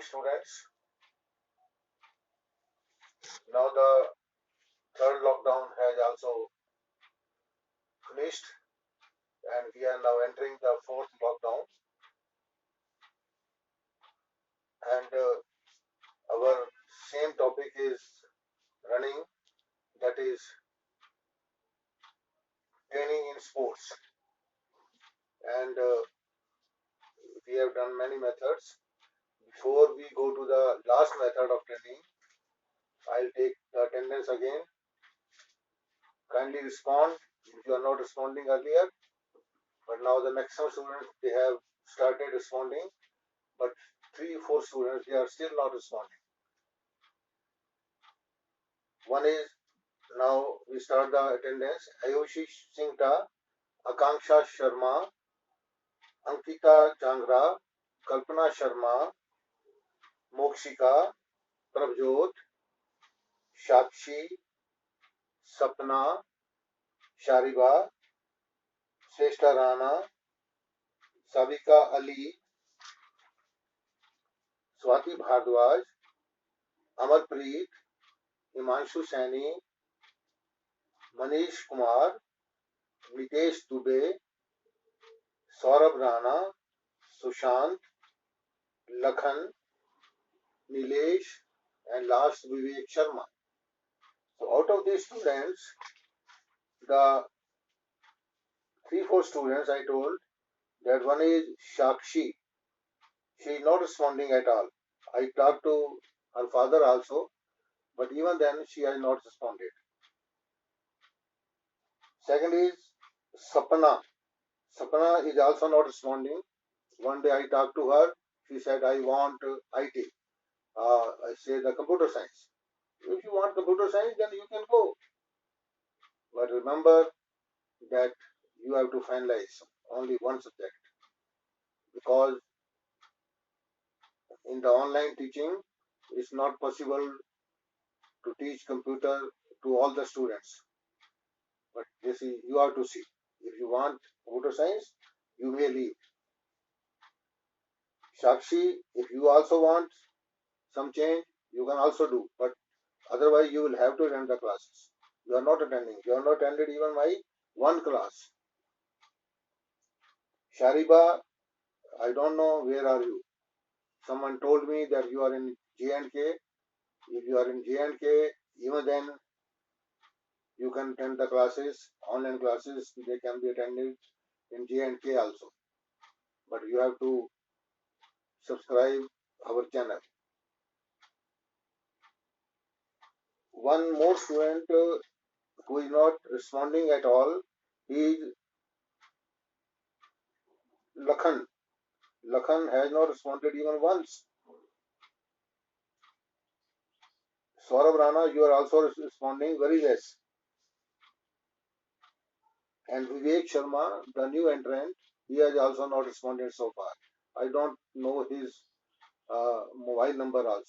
morning, students. Now the third lockdown has also finished, and we are now entering the fourth lockdown. And our same topic is running, that is training in sports. And we have done many methods. Before we go to the last method of training, I'll take the attendance again. Kindly respond if you are not responding earlier. But now the maximum students, they have started responding, but 3-4 students, they are still not responding. One is, now we start the attendance. Ayushi Singta, Akanksha Sharma, Ankita Changra, Kalpana Sharma, Mokshika, Prabjot, Shakshi, Sapna, Shariba, Shrestha Rana, Sabika Ali, Swati Bhardwaj, Amarpreet, Himanshu Saini, Manish Kumar, Nitesh Dubey, Saurabh Rana, Sushant, Lakhan, Nilesh, and last Vivek Sharma. So out of these students, the 3-4 students I told that one is Shakshi. She is not responding at all. I talked to her father also, but even then she has not responded. Second is Sapna. Sapna is also not responding. One day I talked to her. She said, I want IT. I say the computer science. If you want computer science, then you can go. But remember that you have to finalize only one subject, because in the online teaching, it's not possible to teach computer to all the students. But this is, you have to see. If you want computer science, you may leave. Shakshi, if you also want some change, you can also do. But otherwise, you will have to attend the classes. You are not attending. You are not attended even my one class. Shariba, I don't know where are you. Someone told me that you are in J&K. If you are in J&K, even then you can attend the classes, online classes. They can be attended in J&K also. But you have to subscribe our channel. One more student who is not responding at all is Lakhan. Lakhan has not responded even once. Saurabh Rana, you are also responding very less. And Vivek Sharma, the new entrant, he has also not responded so far. I don't know his mobile number also.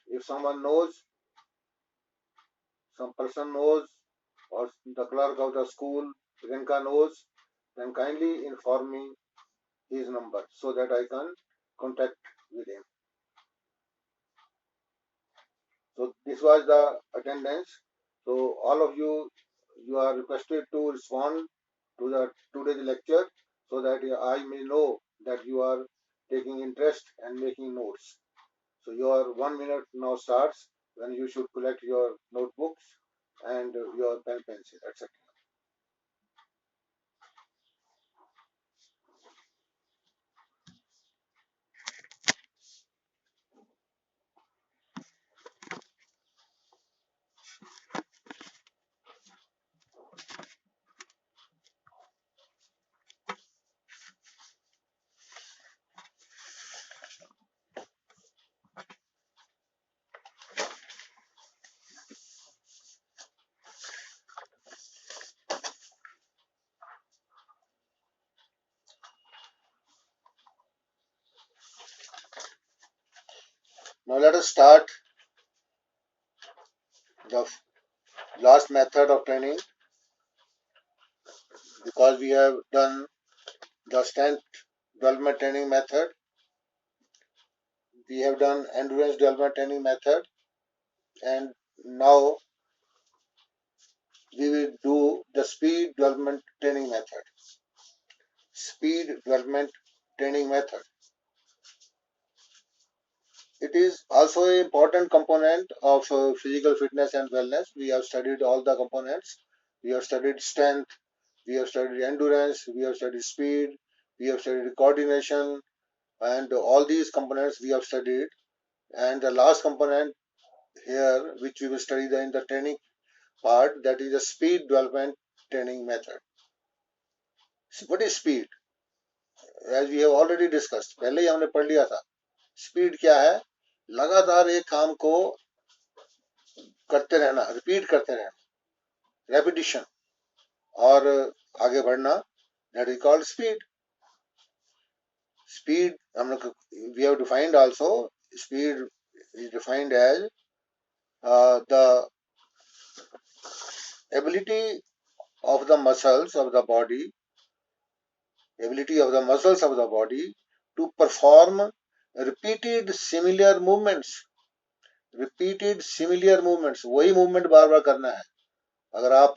If someone knows, some person knows, or the clerk of the school, Priyanka knows, then kindly inform me his number so that I can contact with him. So this was the attendance. So all of you, you are requested to respond to the today's lecture so that I may know that you are taking interest and making notes. So your 1 minute now starts when you should collect your notebooks and your pen, pencil, etc. Now let us start the last method of training, because we have done the strength development training method. We have done endurance development training method, and now we will do the speed development training method. Speed development training method. It is also an important component of physical fitness and wellness. We have studied all the components. We have studied strength, we have studied endurance, we have studied speed, we have studied coordination, and all these components we have studied. And the last component here, which we will study in the training part, that is the speed development training method. What is speed? As we have already discussed, पहले ही हमने पढ़ लिया था. Speed क्या है? लगातार एक काम को करते रहना, रिपीट करते रहना, रेपिटिशन, और आगे बढ़ना, that is called speed. Speed, we have defined also, speed is defined as the ability of the muscles of the body, to perform repeated similar movements. वही मूवमेंट बार बार करना है. अगर आप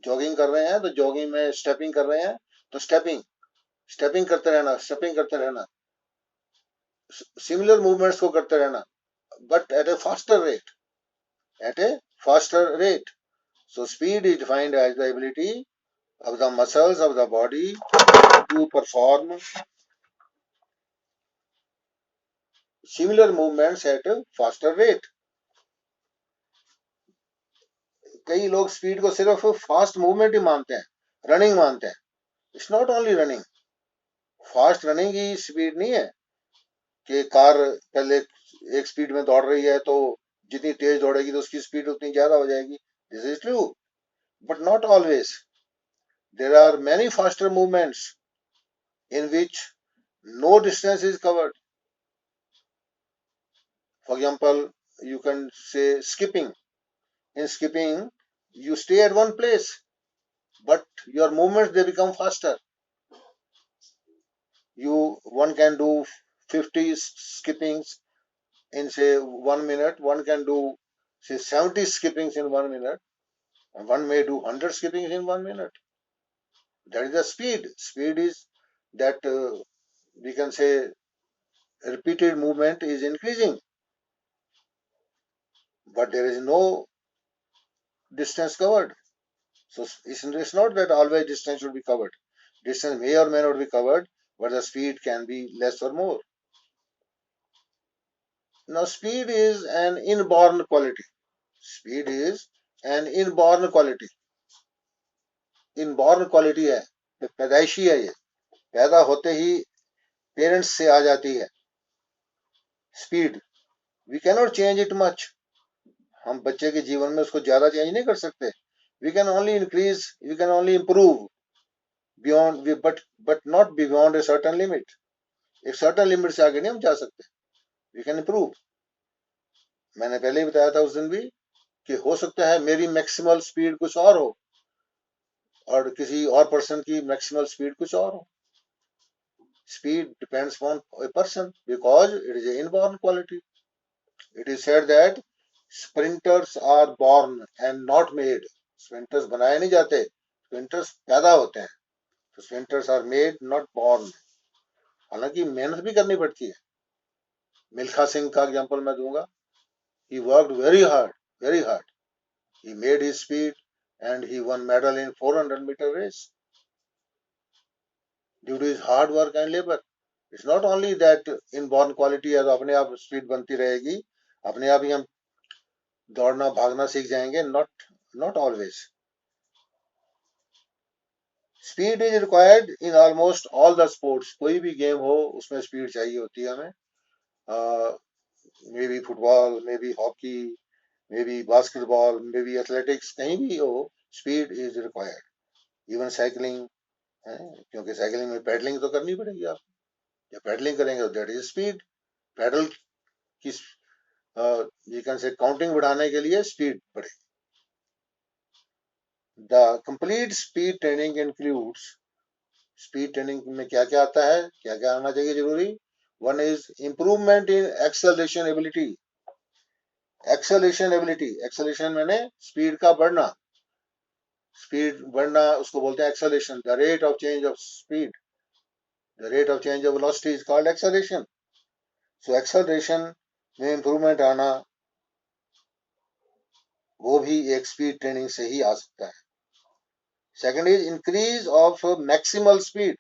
जॉगिंग कर रहे हैं तो जॉगिंग में स्टेपिंग कर रहे हैं तो स्टेपिंग करते रहना, सिमिलर मूवमेंट्स को करते रहना, but at a faster rate. So speed is defined as the ability of the muscles of the body to perform similar movements at a faster rate. कई लोग स्पीड को सिर्फ फास्ट मूवमेंट ही मानते हैं, running मानते हैं. It's not only running. Fast running he speed नहीं है कि कार पहले एक स्पीड में दौड़ रही है तो जितनी तेज दौड़ेगी तो उसकी स्पीड उतनी ज्यादा हो जाएगी. This is true, but not always. There are many faster movements in which no distance is covered. For example, you can say skipping. In skipping, you stay at one place, but your movements they become faster. One can do 50 skippings in say 1 minute. One can do say 70 skippings in 1 minute, and one may do 100 skippings in 1 minute. That is the speed. Speed is that we can say repeated movement is increasing, but there is no distance covered. So it's not that always distance should be covered. Distance may or may not be covered, but the speed can be less or more. Now speed is an inborn quality. Speed is an inborn quality. Inborn quality है, पैदाइशी है. ये पैदा होते ही parents से आ जाती है. Speed we cannot change it much. हम बच्चे के जीवन में उसको ज्यादा चेंज नहीं कर सकते. We can only increase, we can only improve beyond, but not beyond a certain limit. एक certain limit से आगे नहीं हम जा सकते. We can improve. मैंने पहले ही बताया था उस दिन भी कि हो सकता है मेरी मैक्सिमल स्पीड कुछ और हो और किसी और पर्सन की मैक्सिमल स्पीड कुछ और हो. Speed depends on a person because it is an inborn quality. It is said that sprinters are born and not made. Sprinters बनाए नहीं जाते, sprinters पैदा होते हैं. So sprinters are made, not born. हालांकि मेहनत भी करनी पड़ती है. मिल्खा सिंह का एग्जांपल मैं दूंगा. He worked very hard, very hard. He made his speed and he won medal in 400-meter race due to his hard work and labor. It's not only that inborn quality है तो अपने आप speed बनती रहेगी, अपने आप ही हम दौड़ना भागना सीख जाएंगे. Not always. Speed is required in almost all the sports. कोई भी गेम हो उसमें स्पीड चाहिए होती है हमें. Maybe football, maybe hockey, maybe basketball, maybe athletics, कहीं भी हो, speed is required. Even cycling, क्योंकि साइकिलिंग में पैडलिंग तो करनी पड़ेगी. आप जब पैडलिंग करेंगे तो दैट इज स्पीड. पैडल की यू कैन से काउंटिंग बढ़ाने के लिए स्पीड बढ़ेगी. The complete speed training includes. Speed training में क्या क्या आता है, क्या क्या आना चाहिए जरूरी. One is improvement in acceleration ability. Acceleration मैंने स्पीड का बढ़ना, स्पीड बढ़ना उसको बोलते हैं acceleration. The rate of change of speed, the rate of change of velocity is called acceleration. So acceleration में improvement आना वो भी एक स्पीड ट्रेनिंग से ही आ सकता है. Second is increase of maximal speed.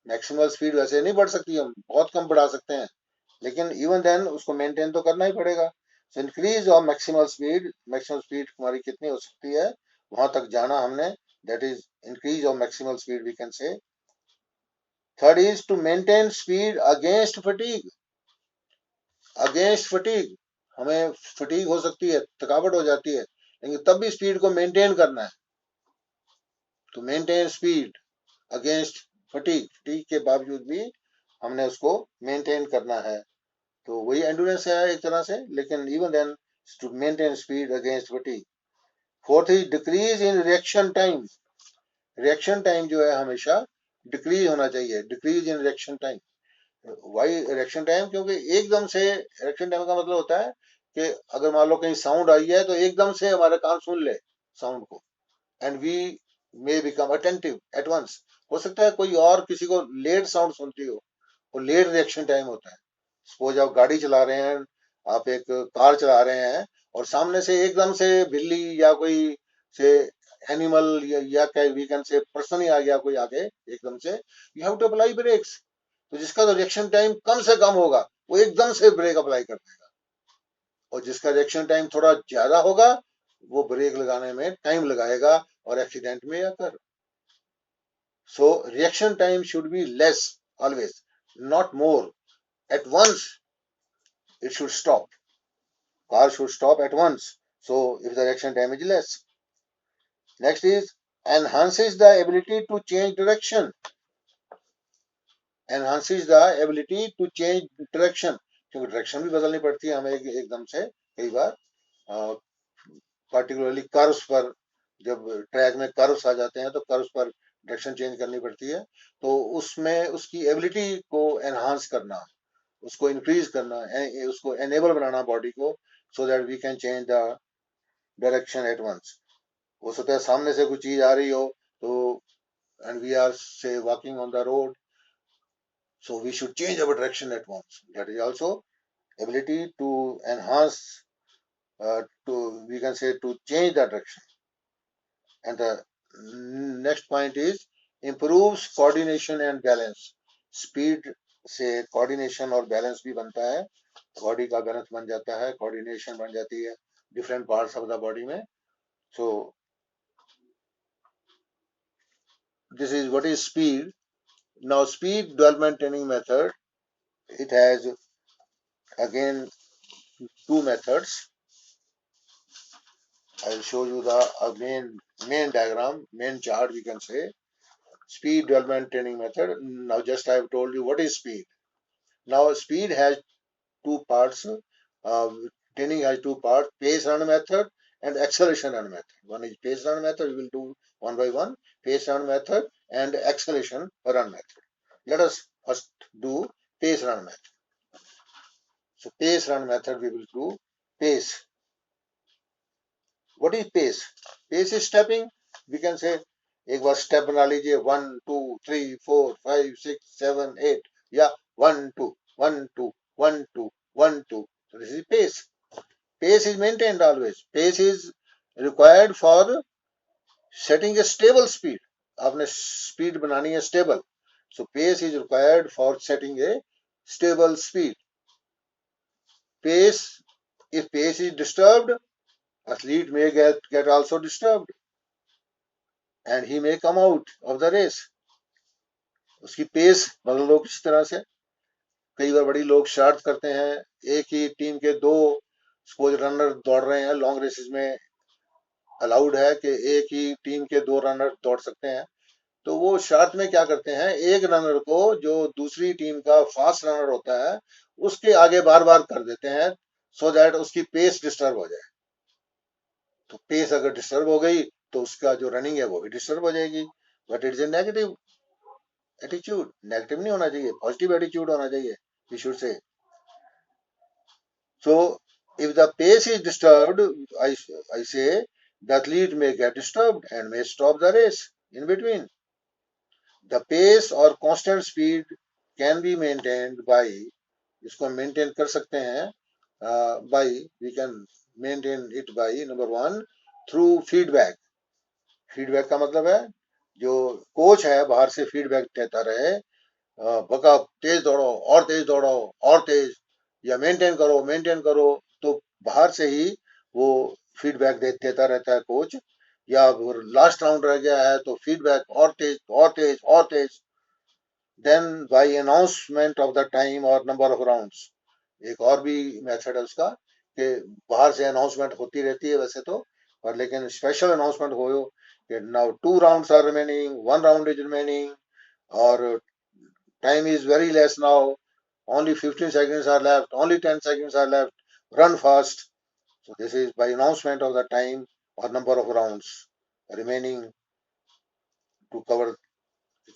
Maximal speed वैसे नहीं बढ़ सकती, हम बहुत कम बढ़ा सकते हैं, लेकिन इवन देन उसको मेंटेन तो करना ही पड़ेगा. So increase of maximal speed हमारी कितनी हो सकती है वहां तक जाना हमने, that is increase of maximal speed we can say. Third is to maintain speed against fatigue. Against fatigue, हमें फटीग हो सकती है, थकावट हो जाती है, लेकिन तब भी स्पीड को मेंटेन करना है. To maintain speed against fatigue के बावजूद भी हमने उसको मेंटेन करना है. तो वही एंडुरेंस है एक तरह से, लेकिन even then to maintain speed against fatigue. Fourth is decrease in reaction time. Reaction time जो है हमेशा डिक्रीज होना चाहिए. Decrease in reaction time. Why reaction time? क्योंकि एकदम से रिएक्शन टाइम का मतलब होता है कि अगर मान लो कहीं साउंड आई है तो एकदम से हमारे कान सुन ले साउंड को, and we may become attentive at once. हो सकता है कोई और किसी को लेट साउंड सुनती हो, वो लेट रिएक्शन टाइम होता है. सपोज आप गाड़ी चला रहे हैं, आप एक कार चला रहे हैं और सामने से एकदम से बिल्ली या कोई से एनिमल या वी कैन से पर्सन ही आ गया कोई आगे एकदम से, you have to apply brakes. तो जिसका तो रिएक्शन टाइम कम से कम होगा वो एकदम से ब्रेक अप्लाई कर देगा, और जिसका रिएक्शन टाइम थोड़ा ज्यादा होगा वो ब्रेक लगाने में टाइम लगाएगा और एक्सीडेंट में आकर. So reaction time should be less always, not more. At once it should stop. Car should stop at once. So if the reaction time is less. Next is enhances the ability to change direction. Enhances the ability to change direction. क्योंकि direction भी बदलनी पड़ती है हमें एकदम से कई बार, particularly curves पर. जब ट्रैक में कर्व्स आ जाते हैं तो कर्व्स पर डायरेक्शन चेंज करनी पड़ती है. तो उसमें उसकी एबिलिटी को एनहांस करना, उसको इंक्रीज करना, उसको एनेबल बनाना बॉडी को, so that we can change the direction at once. हो सकता है सामने से कुछ चीज आ रही हो तो, and we are say walking on the road, so we should change our direction at once. That is also ability to enhance, to we can say to change the direction. And the next point is improves coordination and balance. Speed से coordination और balance भी बनता है, body का balance बन जाता है, coordination बन जाती है different parts of the body में. So this is what is speed. Now speed development training method, it has again two methods. I will show you the main diagram, main chart we can say. Speed development training method. Now just I have told you what is speed. Now speed has two parts. Training has two parts: pace run method and acceleration run method. One is pace run method. We will do one by one. Pace run method and acceleration run method. Let us first do pace run method. So pace run method we will do pace. What is pace? Pace is stepping. We can say एक बार step बना लीजिए 1 2 3 4 5 6 7 8, या 1 2 1 2 1 2 1 2. So this is pace. Pace is maintained always. Pace is required for setting a stable speed. आपने speed बनानी है stable, so pace is required for setting a stable speed. Pace, if pace is disturbed, athlete may get also disturbed and he may come out of the race. उसकी pace बदल दो किसी तरह से. कई बार बड़ी लोग शर्त करते हैं, एक ही टीम के दो सपोज रनर दौड़ रहे हैं, लॉन्ग रेसेस में अलाउड है कि एक ही टीम के दो रनर दौड़ सकते हैं. तो वो शर्त में क्या करते हैं, एक रनर को जो दूसरी टीम का फास्ट रनर होता है उसके आगे बार बार कर देते हैं, सो दैट उसकी पेस डिस्टर्ब हो जाए. तो पेस अगर डिस्टर्ब हो गई तो उसका जो रनिंग है वो भी डिस्टर्ब हो जाएगी. But it is a negative. Attitude, negative नहीं होना चाहिए, पॉजिटिव एटीट्यूड होना चाहिए, we should say. So if the pace is disturbed, I say the athlete may get disturbed and may stop the race in between. The pace or constant speed can be maintained by, इसको maintain कर सकते हैं by, we can maintain it by number one through feedback. Feedback का मतलब है जो coach है बाहर से फीडबैक देता रहे, बका तेज दौड़ो और तेज दौड़ो और तेज, या मेंटेन करो, तो बाहर से ही वो फीडबैक देता रहता है कोच. या लास्ट राउंड रह गया है तो फीडबैक और तेज और तेज और तेज. Then by announcement of the time और नंबर ऑफ राउंड्स, एक और भी मेथड है उसका कि बाहर से अनाउंसमेंट होती रहती है वैसे तो, पर लेकिन स्पेशल अनाउंसमेंट हो कि now 2 rounds are remaining, 1 round is remaining, और time is very less now, only 15 seconds are left, only 10 seconds are left, run fast. So this is by announcement of the time or number of rounds remaining to cover,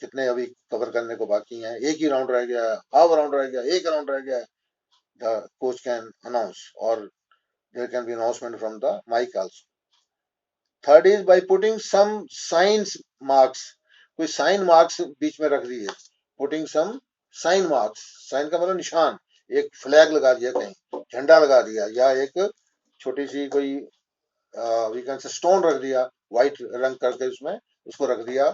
कितने अभी cover करने को बाकी हैं, एक ही round रह गया, half round रह गया, एक राउंड रह गया, the coach can announce or there can be announcement from the mic also. Third is by putting some signs marks, कोई साइन मार्क्स बीच में रख दिए, putting some sign marks, sign का मतलब निशान, एक फ्लैग लगा दिया, कहीं झंडा लगा दिया, या एक छोटी सी कोई वी कैन से स्टोन रख दिया व्हाइट रंग करके, उसमें उसको रख दिया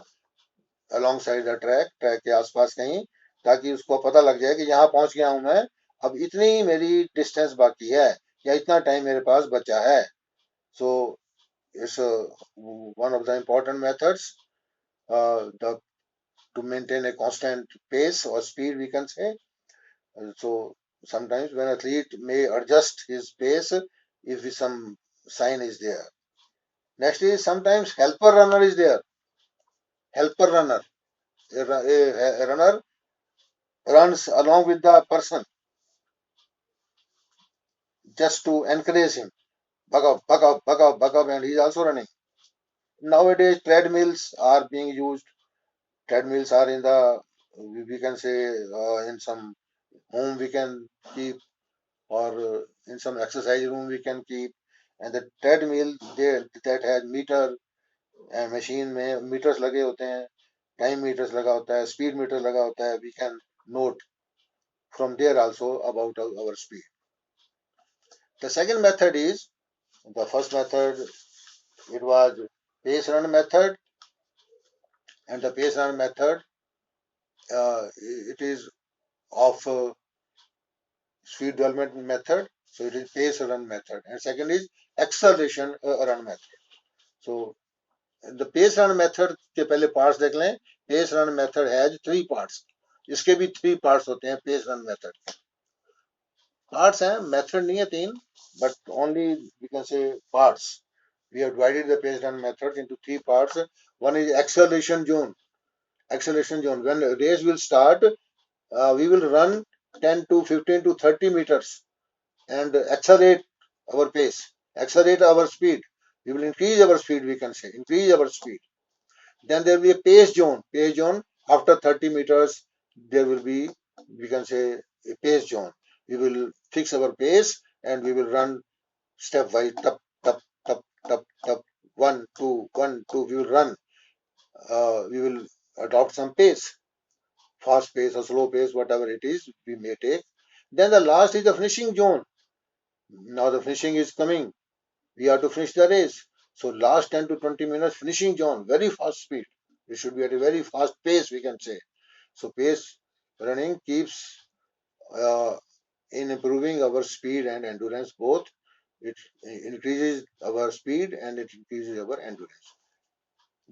along side the track, track के आसपास कहीं, ताकि उसको पता लग जाए कि यहाँ पहुंच गया हूं मैं, अब इतनी मेरी डिस्टेंस बाकी है या इतना टाइम मेरे पास बचा है. So it's one of the important methods the to maintain a constant pace or speed, we can say. So sometimes when athlete may adjust his pace if some sign is there. Next is sometimes helper runner is there. Helper runner, a runner runs along with the person just to encourage him. Buck up, buck up, buck up, buck up, and he's also running. Nowadays treadmills are being used. Treadmills are in the, we can say, in some home we can keep, or in some exercise room we can keep, and the treadmill there that has meter, machine में meters लगे होते हैं, time meters लगा होता है, speed meter लगा होता है, we can note from there also about our speed. The second method is, the first method it was pace run method, and the pace run method it is of speed development method, so it is pace run method, and second is acceleration run method. So the pace run method के पहले parts देख लें. Pace run method has 3 parts, इसके भी 3 parts होते हैं pace run method के. Parts हैं, मेथड नहीं है 3, but only we can say parts. We have divided the pace run method into 3 parts. One is acceleration zone. Acceleration zone, when race will start, we will run 10 to 15 to 30 meters and accelerate our pace, accelerate our speed. We will increase our speed, we can say, increase our speed. Then there will be a pace zone. Pace zone, after 30 meters, there will be, we can say, a pace zone. We will fix our pace and we will run stepwise, tap, tap, tap, tap, tap, 1, 2, 1, 2. We will run. We will adopt some pace, fast pace or slow pace, whatever it is, we may take. Then the last is the finishing zone. Now the finishing is coming. We have to finish the race. So last 10 to 20 minutes finishing zone, very fast speed. We should be at a very fast pace, we can say. So pace running keeps in improving our speed and endurance both. It increases our speed and it increases our endurance.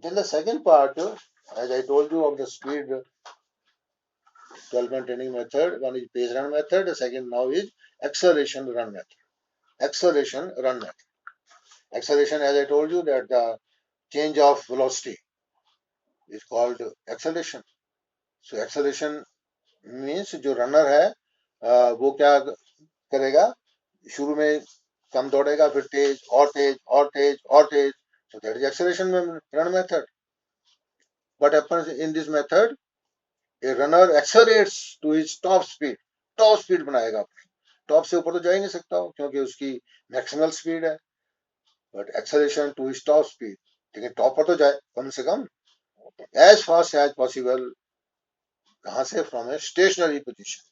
Then the second part, as I told you, of the speed development training method, one is pace run method, the second now is acceleration run method. Acceleration run method. Acceleration, as I told you, that the change of velocity is called acceleration. So acceleration means जो runner है वो क्या करेगा, शुरू में कम दौड़ेगा, फिर तेज और तेज और तेज और तेज. So that is acceleration run method. What happens in this method? A runner accelerates to his top speed बनाएगा अपनी, टॉप से ऊपर तो जा ही नहीं सकता हो क्योंकि उसकी मैक्सिमल स्पीड है, but acceleration to his top speed, लेकिन टॉप पर तो जाए कम से कम एज फास्ट एज पॉसिबल, कहां से, from a stationary position,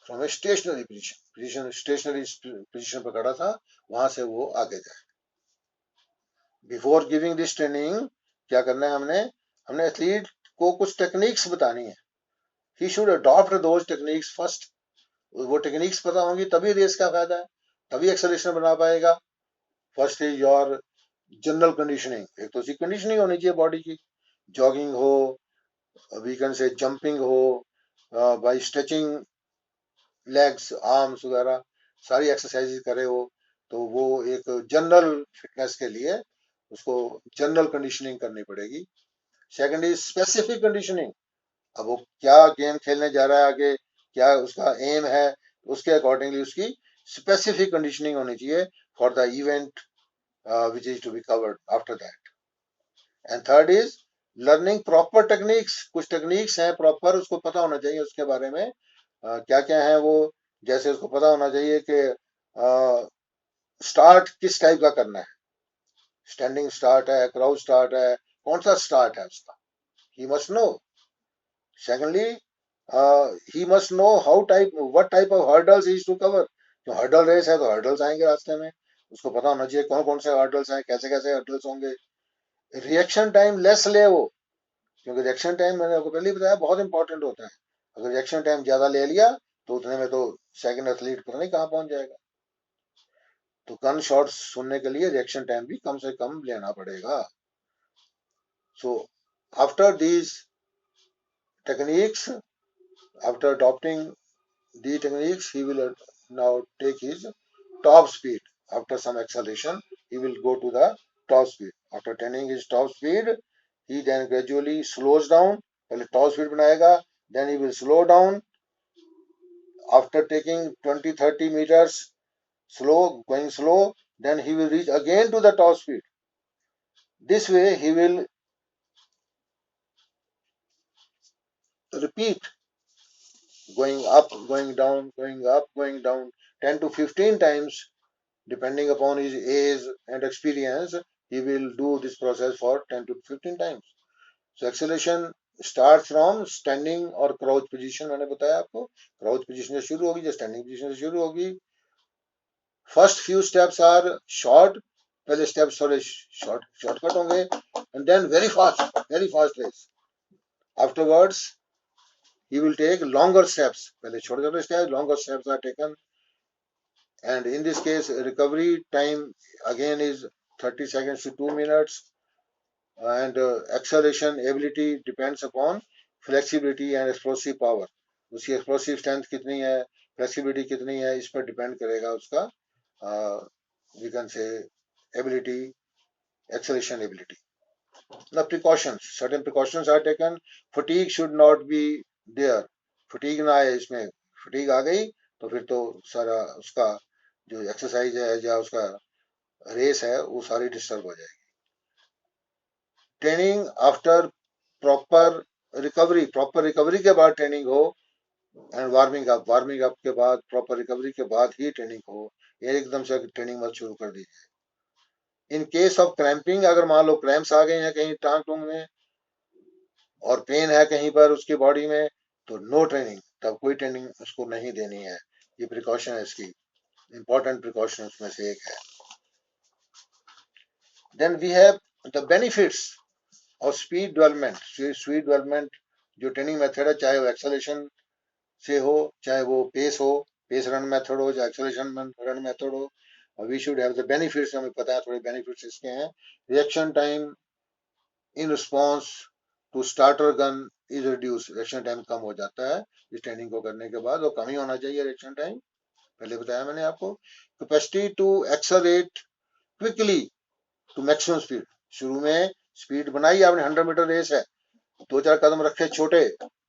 from a stationary position, position stationary position पर खड़ा था, वहां से वो आगे जाए। बिफोर गिविंग दिस ट्रेनिंग क्या करना है हमने, हमने एथलीट को कुछ टेक्निक्स बतानी है। He should adopt those techniques first, वो टेक्निक्स पता होंगी तभी रेस का फायदा है, तभी एक्सेलरेशन बना पाएगा। First is your general conditioning, एक तो उसकी कंडीशनिंग होनी चाहिए बॉडी की, जॉगिंग हो, वी कैन से जंपिंग हो, बाय स्ट्रेचिंग लेग्स आर्म्स वगैरह, सारी एक्सरसाइज करे हो, तो वो एक जनरल फिटनेस के लिए उसको जनरल कंडीशनिंग करनी पड़ेगी। सेकंड इज स्पेसिफिक कंडीशनिंग, अब वो क्या गेम खेलने जा रहा है आगे, क्या उसका एम है, उसके अकॉर्डिंगली उसकी स्पेसिफिक कंडीशनिंग होनी चाहिए for the event which is to be covered after that. And third is learning proper techniques, कुछ टेक्निक्स हैं प्रॉपर, उसको पता होना चाहिए उसके बारे में, क्या क्या है वो, जैसे उसको पता होना चाहिए कि स्टार्ट किस टाइप का करना है, स्टैंडिंग स्टार्ट है, क्राउच स्टार्ट है, कौन सा स्टार्ट है उसका, he must know. Secondly he must know how type, what type of hurdles is to cover, जो हर्डल रेस है तो हर्डल्स आएंगे रास्ते में, उसको पता होना चाहिए कौन कौन से हर्डल्स हैं, कैसे कैसे हर्डल्स होंगे। रिएक्शन टाइम लेस ले वो, क्योंकि रिएक्शन टाइम मैंने आपको पहले ही बताया बहुत इंपॉर्टेंट होता है, अगर रिएक्शन टाइम ज्यादा ले लिया तो उतने में तो सेकंड एथलीट पता नहीं कहाँ पहुंच जाएगा, तो गन शॉट्स सुनने के लिए रिएक्शन टाइम भी कम से कम लेना पड़ेगा। So after these techniques, after adopting the techniques, he will now take his top speed. After some acceleration, he will go to the top speed. After attaining his top speed, he then gradually slows down. पहले top speed बनाएगा, then he will slow down. After taking 20-30 meters going slow, then he will reach again to the top speed. This way, he will repeat going up, going down, going up, going down 10 to 15 times. Depending upon his age and experience, he will do this process for 10 to 15 times. So acceleration starts from standing or crouch position, मैंने बताया आपको, crouch position से शुरू होगी या standing position से शुरू होगी। First few steps are short, पहले steps थोड़े shortcut होंगे, and then very fast race. Afterwards, he will take longer steps, पहले छोटे छोटे steps, longer steps are taken, and in this case recovery time again is 30 seconds to 2 minutes, and acceleration ability depends upon flexibility and explosive power, उसकी explosive strength कितनी है, flexibility कितनी है, इस पर डिपेंड करेगा उसका we can say ability, acceleration ability. Now precautions, certain precautions are taken, fatigue should not be there, fatigue ना आए इसमें, fatigue आ गई तो फिर तो सारा उसका जो एक्सरसाइज है या उसका रेस है वो सारी डिस्टर्ब हो जाएगी। ट्रेनिंग आफ्टर प्रॉपर रिकवरी के बाद ट्रेनिंग हो, एंड वार्मिंग अप के बाद, प्रॉपर रिकवरी के बाद ही ट्रेनिंग हो, ये एकदम से ट्रेनिंग मत शुरू कर दीजिए। इन केस ऑफ क्रैम्पिंग, अगर मान लो क्रैम्प्स आ गए हैं कहीं टांग टूंग में और पेन है कहीं पर उसकी बॉडी में, तो नो ट्रेनिंग, तब कोई ट्रेनिंग उसको नहीं देनी है, ये प्रिकॉशन है, इसकी इंपॉर्टेंट प्रिकॉशन उसमें से एक है। Then we have the benefits और स्पीड डेवलपमेंट जो ट्रेनिंग मेथड है, चाहे वो एक्सेलरेशन से हो, चाहे वो पेस रन मेथड हो, या एक्सेलरेशन रन मेथड हो, we should have the benefits, हमें पता है थोड़े बेनिफिट्स इसके हैं। Reaction time in response to starter gun is reduce, reaction time कम हो जाता है इस ट्रेनिंग को करने के बाद, और कम ही होना चाहिए रिएक्शन टाइम, पहले बताया मैंने आपको। Capacity to accelerate quickly to maximum speed, शुरू में स्पीड बनाई आपने, 100 मीटर रेस है, 2-4 कदम रखे छोटे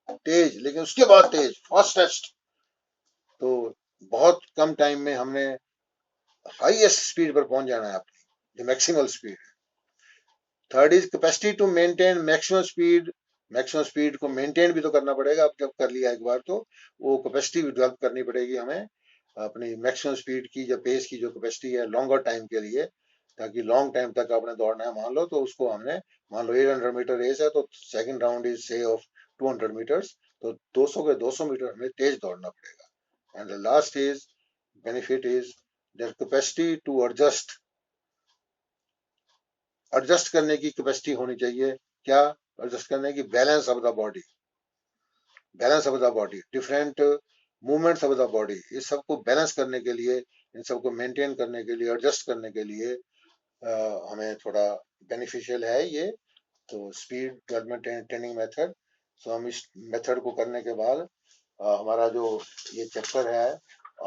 तेज, लेकिन उसके बाद तेज फास्टेस्ट, तो बहुत कम टाइम में हमने हाईएस्ट स्पीड पर पहुंच जाना है अपनी, जो मैक्सिमल स्पीड है। Third is capacity to maintain maximum speed maximum speed को मेंटेन भी तो करना पड़ेगा। अब जब कर लिया एक बार तो वो कैपेसिटी भी डेवलप करनी पड़ेगी हमें, अपनी मैक्सिमम स्पीड की या पेस की जो कैपेसिटी है लॉन्गर टाइम के लिए, ताकि लॉन्ग टाइम तक आपने दौड़ना है। मान लो तो उसको हमने, मान लो 800 मीटर रेस है तो second round is say of 200 meters, तो 200 के 200 मीटर हमें तेज दौड़ना पड़ेगा। And the last is benefit is their capacity to adjust, adjust करने की कैपेसिटी होनी चाहिए। क्या एडजस्ट करने की? Balance of the body, balance of the body, different movements of the body, इस सबको बैलेंस करने के लिए, इन सबको मेंटेन करने के लिए, एडजस्ट करने के लिए हमें थोड़ा बेनिफिशियल है ये। तो स्पीड डेवलपमेंट ट्रेनिंग मेथड। सो हम इस मेथड को करने के बाद हमारा जो ये चैप्टर है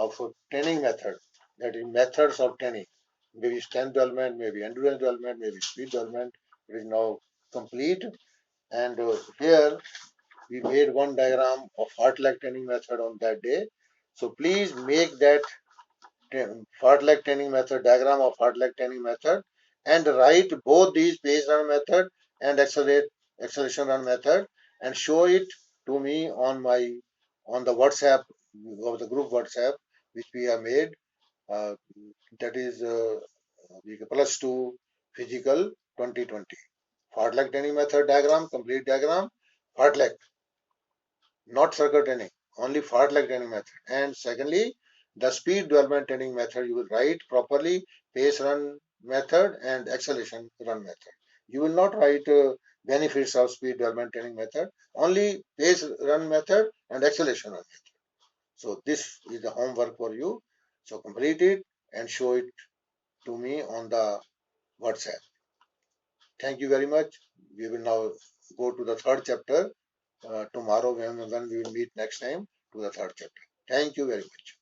of training method, that is methods of training, maybe strength development, maybe endurance development, maybe speed development, it is now complete. And here we made one diagram of fartlek training method on that day. So please make that fartlek training method, diagram of fartlek training method, and write both these pace run method and acceleration run method, and show it to me on my, on the WhatsApp, of the group WhatsApp which we have made, uh, that is plus 2 physical 2020. Fartlek training method diagram, complete diagram, fartlek, not circle training, only fartlek training method. And secondly, the speed development training method, you will write properly pace run method and acceleration run method. You will not write benefits of speed development training method, only pace run method and acceleration run method. So this is the homework for you. So complete it and show it to me on the WhatsApp. Thank you very much. We will now go to the third chapter tomorrow when we will meet next time to the third chapter. Thank you very much.